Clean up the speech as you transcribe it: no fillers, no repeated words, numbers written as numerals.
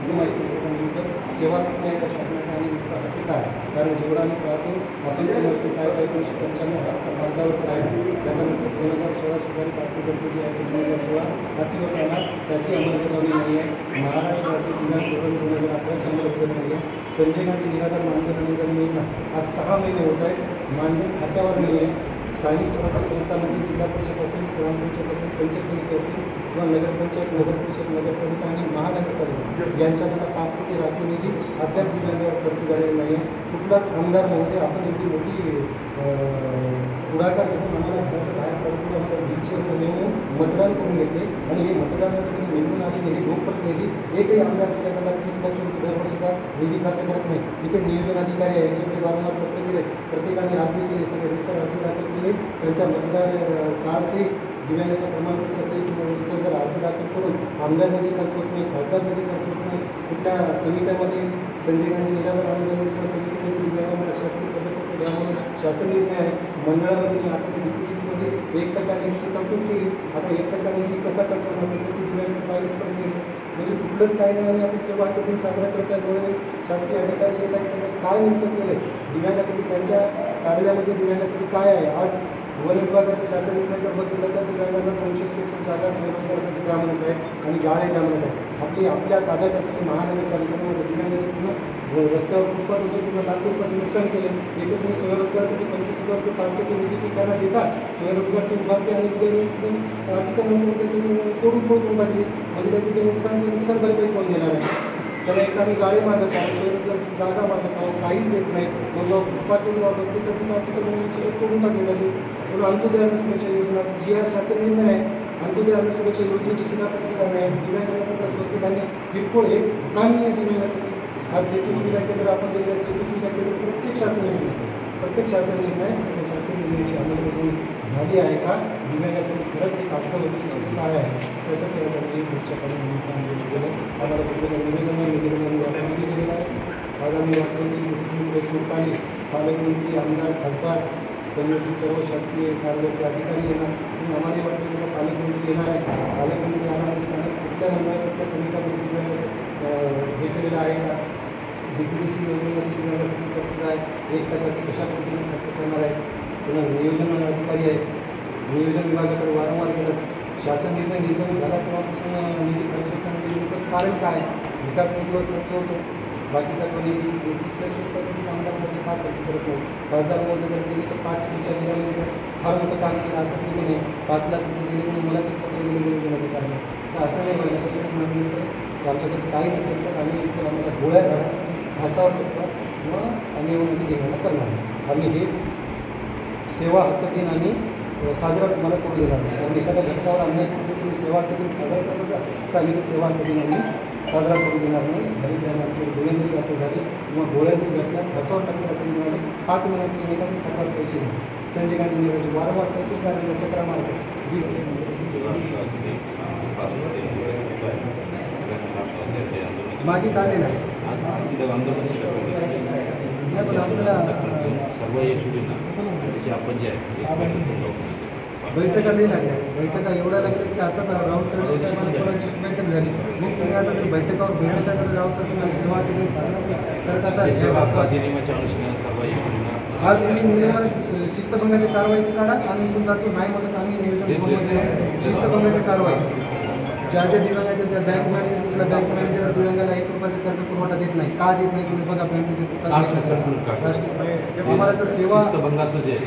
कुठली माहिती नाही आणि नेमकं सेवा कुठली आहे त्या शासनाच्या आणि नेमकं नक्की काय. कारण जेवढा आम्ही पाहतो आपण युनिव्हर्सिटी कायदा 1995 कागदावरच आहे. त्याच्यानंतर 2016 सुधारित आर्थिक तरतुदी आहे 2016 अस्तित्वात आला, त्याची अंमलबजावणी नाही आहे. महाराष्ट्र राज्य दिव्यांग धोरण 2011ची अंमलबजावणी नाही आहे. संजय गांधी निराधार मानधन अनुदान योजना आज 6 महिने होत आहेत, मानधन खात्यावर नाही आहे. स्थानिक स्वराज्य संस्थांमध्ये जिल्हा परिषद असेल, ग्रामपंचायत असेल, पंचायत समिती असेल किंवा नगरपंचायत, नगरपरिषद, नगरपालिका आणि महानगरपालिका यांच्याकडे 5% राखीव निधी अद्याप दिव्यांगावर खर्च झालेला नाही आहे. कुठलाच आमदार महोदय आपण एवढी मोठी पुढाकार घेऊन आम्हाला घराच्या बाहेर पडून आम्हाला व्हीलचेअरवर नेऊन मतदान करून घेतले आणि हे मतदानामध्ये निवडून आलेले हे लोकप्रतिनिधी एकही आमदार त्याच्याकडे 30 लाख रुपये दरवर्षीचा निधी खर्च करत नाही. इथे नियोजन अधिकारी आहे, यांच्याकडे वारंवार पत्र केले, प्रत्येकाने अर्ज केले, सगळे रितसर अर्ज दाखल केले. त्यांच्या मतदार कार्डचे दिव्यांगाच्या प्रमाणपत्रासहित इतर जर अर्ज दाखल करून आमदार निधी खर्च होत नाही, खासदार निधी खर्च होत नाही. कुठल्या समित्यामध्ये संजय गांधी निराधार अनुदान योजना समितीमध्ये दिव्यांगांना शासकीय सदस्यत्व द्या म्हणून शासन निर्णय आहे. मंडळामध्ये आता ते DPDCमध्ये 1% निधीची तरतूद केली. आता 1% निधी कसा खर्च होणार त्यासाठी दिव्यांग पाहिजेच पाहिजे. म्हणजे कुठलंच काय नाही आणि आपण सेवा कधी साजरा करत आहे. डोळे शासकीय अधिकारी येत आहेत, त्यांनी काय नेमकं केलं दिव्यांगासाठी, त्यांच्या कार्यालयामध्ये दिव्यांगासाठी काय आहे. आज वन विभागाचं शासन निर्णय जर बघितलं तर दिव्यांगांना 200 स्क्वेअर जागा स्वयंरोजगारासाठी द्या म्हणत आहे आणि जाळे द्या म्हणत आहे. आपल्या ताब्यात असलेली महानगरपालिकेमध्ये दिव्यांगाचे पूर्ण रस्त्यावर फुटपाथ होते, पूर्ण लाख रुपयाचं नुकसान केले. येथे तुम्ही स्वयंरोजगारासाठी 25,000 रुपये 5% निधी त्यांना देता, स्वयंरोजगार ते उभारते आणि अतिक्रमण करून त्याचे तोडून टाकले. म्हणजे त्याचे ते नुकसान भरपाई कोण देणार आहे. त्याला एक आम्ही गाडी मागत आहोत, स्वयंरोजगारासाठी जागा मागत आहोत, काहीच देत नाही. मग जेव्हा फुटपाथवर जेव्हा बसते तर तिथं अतिक्रमण सगळं तोडून टाकले जाते. म्हणून अंत्योदय अन्न सुरक्षा योजना GR शासन निर्णय आहे. अंत्योदय अन्न सुरक्षा योजनेची शिधापत्रिका नाही. दिव्यांगांना कुठलं स्वस्त धान्य किरकोळ हे काम नाही आहे दिव्यांगासाठी. आज सेतू सुविधा केंद्र आपण दिलेलं आहे, सेतू सुविधा केंद्र प्रत्येक शासन निर्णय त्या शासन निर्णयाची अंमलबजावणी झाली आहे का, दिव्यांगासाठी खरंच हे कागद होती की काय आहे, त्यासाठी आज आम्ही पुढच्याकडून गेलं आम्हाला कुठलं निवेदन आपण दिलेलं आहे. आज आम्ही वाटतो की देशमुख आले, पालकमंत्री, आमदार, खासदार समिती सर्व शासकीय कार्यालयाचे अधिकारी येणार. आम्हाला वाटतं की पालकमंत्री येणार आहे. पालकमंत्री येणार म्हणजे त्यांना कुठल्या मंडळात कुठल्या समित्यामध्ये दिव्यांगाचं हे केलेलं आहे का, DPDC योजनेमध्ये दिव्यांगासाठी तरतूद आहे, 1% कशा पद्धतीने खर्च करणार आहे. पुन्हा नियोजन अधिकारी आहेत, नियोजन विभागाकडे वारंवार गेलं. शासन निर्णय झाला तेव्हापासून निधी खर्च होतो म्हणजे नेमकं कारण काय. विकास निधीवर खर्च होतो, बाकीचा तो निधी 30 लाख रुपयासाठी आमदारांमध्ये फार खर्च करत नाही. खासदार महोदय जर गेले तर 5 तुमच्या दिल्यामध्ये फार मोठं काम केलं असं की नाही. 5 लाख रुपये दिले म्हणून मला पत्र दिलं नियोजन अधिकाऱ्यांना, तर असं नाही व्हायला पाहिजे. म्हटल्यानंतर आमच्यासाठी काही नसेल तर आम्ही इतर आम्हाला गोळ्या झाडा घासावर चक्कर किंवा आम्ही येऊन आम्ही देण्याला करणार. आम्ही हे सेवा हक्क दिन आम्ही साजरा तुम्हाला करू देणार नाही. कारण एखाद्या घटकावर अन्याय जर तुम्ही सेवा हक्क दिन साजरा करत असाल तर आम्ही ते सेवा हक्क दिन आम्ही साजरा करू देणार नाही. बरेच जण आमच्याकडे गुन्हे जरी दाखल झाले किंवा गोळ्या जरी घातल्या घासावर टाकल्या असेल झाले 5 महिन्यापासून एकाच खात्यावर पैसे नाही. संजय गांधी नगरचे वारंवार तहसीलदारांना चक्रा मारतात. मागे काढलेलं आहे नाही, पण आपल्याला सर्व त्याची आपण जे आहे बैठका नाही लागल्या. बैठका एवढ्या लागल्या की आताच राहुल कर्वे साहेबांना परत बैठक झाली. मग तुम्ही आता जर बैठका जर लावत असेल सेवा कधी साजरा करत असाल अधिनियमाच्या अनुषंगाने सर्व योजना आज तुम्ही नियमाने शिस्तभंगाची कारवाईची काढा. आम्ही इथून जातो नाही म्हणत आम्ही नियोजन शिस्तभंगाची कारवाई. ज्या दिव्यांगाच्या ज्या बँक मॅनेजर दिव्यांगाला 1 रुपयाचा कर्ज पुरवठा देत नाही, का देत नाही तुम्ही बघा बँकेचे आम्हाला सेवा जे आहे